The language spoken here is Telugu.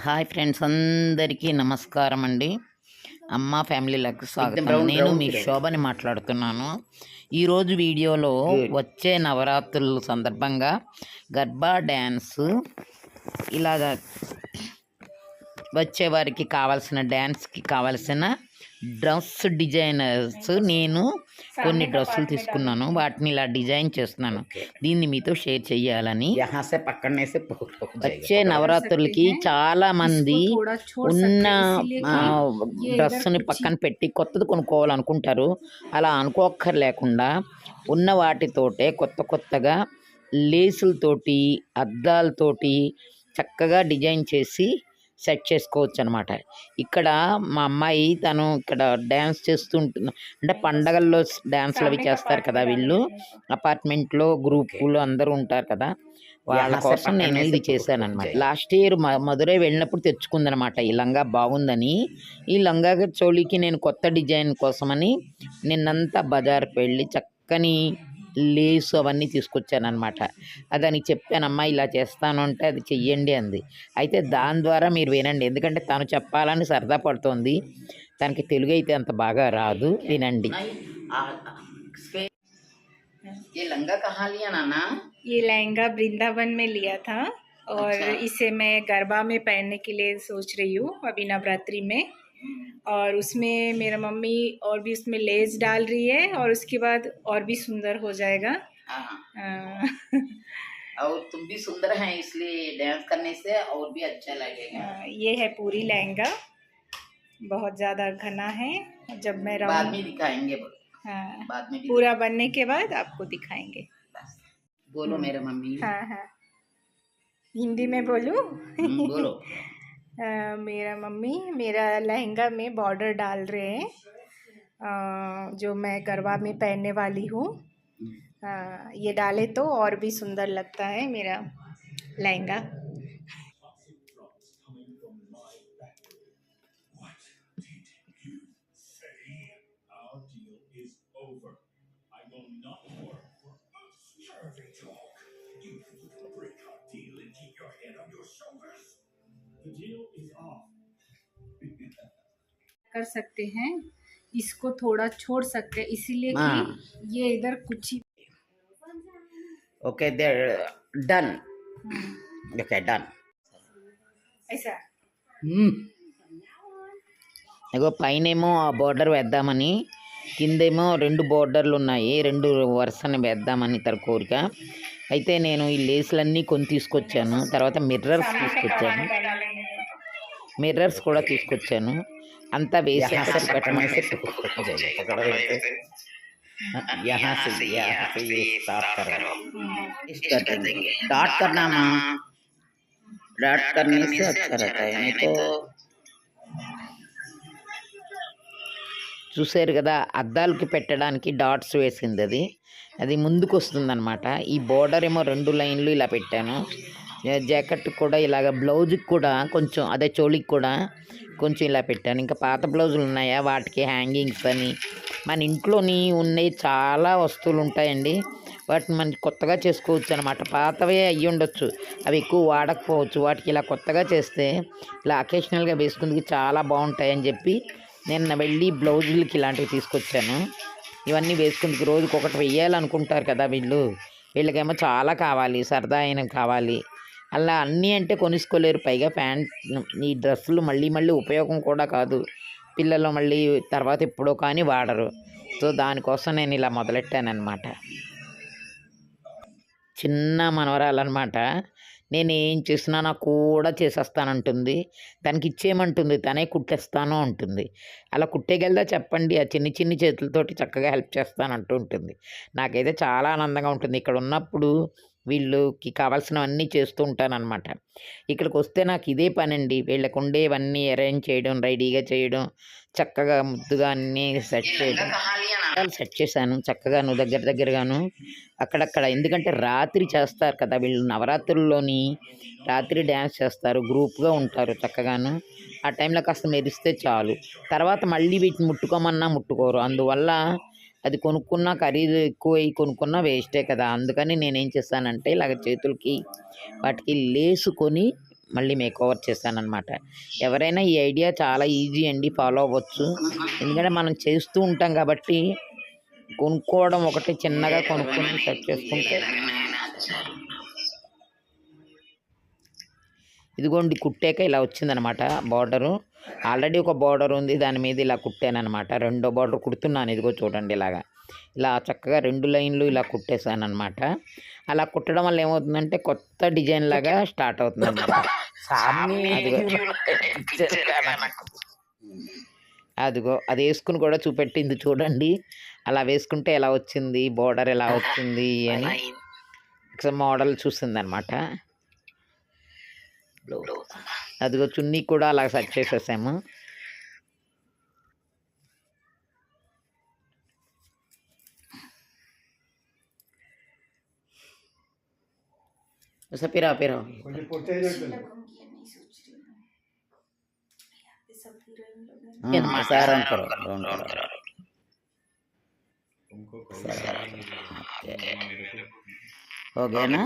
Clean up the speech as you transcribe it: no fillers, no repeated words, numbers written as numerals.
హాయ్ ఫ్రెండ్స్, అందరికీ నమస్కారం అండి. అమ్మ ఫ్యామిలీలకు స్వాగతం. నేను మీ శోభని మాట్లాడుతున్నాను. ఈరోజు వీడియోలో వచ్చే నవరాత్రుల సందర్భంగా గర్బా డ్యాన్స్ ఇలాగ వచ్చేవారికి కావాల్సిన డ్యాన్స్కి కావాల్సిన డ్రెస్ డిజైనర్స్ నేను కొన్ని డ్రెస్సులు తీసుకున్నాను. వాటిని ఇలా డిజైన్ చేస్తున్నాను. దీన్ని మీతో షేర్ చేయాలని. వచ్చే నవరాత్రులకి చాలా మంది ఉన్న డ్రెస్సుని పక్కన పెట్టి కొత్తది కొనుక్కోవాలనుకుంటారు. అలా అనుకోక్కర్లేకుండా ఉన్న వాటితోటే కొత్తగా లేసులతోటి అద్దాలతోటి చక్కగా డిజైన్ చేసి సెట్ చేసుకోవచ్చు అనమాట. ఇక్కడ మా అమ్మాయి తను ఇక్కడ డ్యాన్స్ చేస్తుంటుంది. అంటే పండగల్లో డ్యాన్స్లు అవి చేస్తారు కదా, వీళ్ళు అపార్ట్మెంట్లో గ్రూపులు అందరూ ఉంటారు కదా, వాళ్ళ కోసం నేను ఇది చేశాను అనమాట. లాస్ట్ ఇయర్ మధురై వెళ్ళినప్పుడు తెచ్చుకుందనమాట. ఈ లంగా బాగుందని. ఈ లంగా చోళీకి నేను కొత్త డిజైన్ కోసమని నిన్నంతా బజార్కి వెళ్ళి చక్కని లేసు అవన్నీ తీసుకొచ్చానమాట. అదని చెప్పానమ్మా, ఇలా చేస్తాను అంటే అది చెయ్యండి అంది. అయితే దాని ద్వారా మీరు వినండి, ఎందుకంటే తను చెప్పాలని సరదా పడుతోంది. తనకి తెలుగు అయితే అంత బాగా రాదు. వినండి. ये लहंगा कहाँ लिया नाना? ये लहंगा वृंदावन में लिया था और इसे मैं गरबा में पहनने के लिए सोच रही हूँ अभी नवरात्रि में। और उसमें मेरा मम्मी और भी उसमें लेस डाल रही है और उसके बाद और भी सुंदर हो जाएगा। और तुम भी सुंदर हैं, इसलिए डांस करने से और भी अच्छा लगेगा। ये है पूरी लहंगा, बहुत ज़्यादा घना है। जब मैं बाद में दिखाएंगे। हाँ, बाद में पूरा बनने के बाद आपको दिखाएंगे। बोलो मेरे मम्मी। हाँ हाँ, हिंदी में बोलूँ? बोलो। मेरा मम्मी मेरा लहंगा में बॉर्डर डाल रहे हैं, जो मैं गरबा में पहनने वाली हूँ। ये डाले तो और भी सुंदर लगता है मेरा लहंगा। कर सकते हैं, इसको थोड़ा छोड़ सकते हैं, इसीलिए कि ये इधर कुछ ही। Okay, there done. Okay, done. ऐसा ఇగో పైనేమో ఆ బోర్డర్ వేద్దామని, కిందేమో 2 బోర్డర్లు ఉన్నాయి, 2 వరుసని వేద్దామని తన కోరిక. అయితే నేను ఈ లేసులన్నీ కొని తీసుకొచ్చాను. తర్వాత మిర్రర్స్ కూడా తీసుకొచ్చాను. అంతా వేసి డాట్ करना డాట్ करने से अच्छा रहता है, नहीं तो చూసారు కదా, అద్దాలకి పెట్టడానికి డాట్స్ వేసింది అది ముందుకు వస్తుందన్నమాట. ఈ బోర్డర్ ఏమో 2 లైన్లు ఇలా పెట్టాను. జాకెట్ కూడా ఇలాగ, బ్లౌజ్కి కూడా కొంచెం, అదే చోళీకి కూడా కొంచెం ఇలా పెట్టాను. ఇంకా పాత బ్లౌజులు ఉన్నాయా, వాటికి హ్యాంగింగ్స్ అని. మన ఇంట్లోని ఉన్నాయి చాలా వస్తువులు ఉంటాయండి, వాటిని మనం కొత్తగా చేసుకోవచ్చు అనమాట. పాతవే అయ్యి ఉండొచ్చు, అవి ఎక్కువ వాడకపోవచ్చు. వాటికి ఇలా కొత్తగా చేస్తే ఇలా అకేషనల్గా వేసుకుందుకు చాలా బాగుంటాయని చెప్పి నేను వెళ్ళి బ్లౌజులకి ఇలాంటివి తీసుకొచ్చాను. ఇవన్నీ వేసుకుందుకు రోజుకొకటి వెయ్యాలనుకుంటారు కదా వీళ్ళకేమో చాలా కావాలి, సరదా అయిన కావాలి. అలా అన్నీ అంటే కొనుక్కోలేరు. పైగా ప్యాంట్, ఈ డ్రెస్సులు మళ్ళీ ఉపయోగం కూడా కాదు. పిల్లలు మళ్ళీ తర్వాత ఎప్పుడో కానీ వాడరు. సో దానికోసం నేను ఇలా మొదలెట్టానమాట. చిన్న మనవరాలన్నమాట. నేను ఏం చేసినా నాకు కూడా చేసేస్తానంటుంది. తనకి ఇచ్చేయమంటుంది, తనే కుట్టేస్తాను అంటుంది. అలా కుట్టేయగలదా చెప్పండి? ఆ చిన్ని చేతులతోటి చక్కగా హెల్ప్ చేస్తానంటూ ఉంటుంది. నాకైతే చాలా ఆనందంగా ఉంటుంది. ఇక్కడ ఉన్నప్పుడు వీళ్ళకి కావాల్సినవన్నీ చేస్తూ ఉంటానన్నమాట. ఇక్కడికి వస్తే నాకు ఇదే పనండి. వీళ్ళకు ఉండేవన్నీ అరేంజ్ చేయడం, రెడీగా చేయడం, చక్కగా ముద్దుగా అన్నీ సెట్ చేశాను చక్కగా. నువ్వు దగ్గరగాను అక్కడక్కడ, ఎందుకంటే రాత్రి చేస్తారు కదా వీళ్ళు, నవరాత్రుల్లోని రాత్రి డ్యాన్స్ చేస్తారు, గ్రూప్గా ఉంటారు చక్కగాను. ఆ టైంలో కాస్త మెరిస్తే చాలు, తర్వాత మళ్ళీ వీటిని ముట్టుకోమన్నా ముట్టుకోరు. అందువల్ల అది కొనుక్కున్నా ఖరీదు ఎక్కువ కొనుక్కున్నా వేస్టే కదా. అందుకని నేనేం చేస్తానంటే ఇలాగ చేతులకి వాటికి లేసు కొని మళ్ళీ మేక్ ఓవర్ చేశానన్నమాట. ఎవరైనా ఈ ఐడియా చాలా ఈజీ అండి, ఫాలో అవ్వచ్చు. ఎందుకంటే మనం చేస్తూ ఉంటాం కాబట్టి కొనుక్కోవడం ఒకటి చిన్నగా కొనుక్కొని సెట్ చేసుకుంటే. ఇదిగోండి కుట్టాక ఇలా వచ్చిందనమాట బార్డరు. ఆల్రెడీ ఒక బార్డర్ ఉంది, దాని మీద ఇలా కుట్టానమాట. రెండో బార్డర్ కుడుతున్నాను, ఇదిగో చూడండి ఇలాగా. ఇలా చక్కగా 2 లైన్లు ఇలా కుట్టేశానమాట. అలా కుట్టడం వల్ల ఏమవుతుందంటే కొత్త డిజైన్ లాగా స్టార్ట్ అవుతుందన్నమాట. అదిగో అదిగో అది వేసుకుని కూడా చూపెట్టింది చూడండి. అలా వేసుకుంటే ఎలా వచ్చింది, బార్డర్ ఎలా వచ్చింది అని ఒకసారి మోడల్ చూసిందనమాట. అదిగో చున్నీ కూడా అలా సెట్ చేసేసాము. పిరా పిరా सारण करो हो गया ना।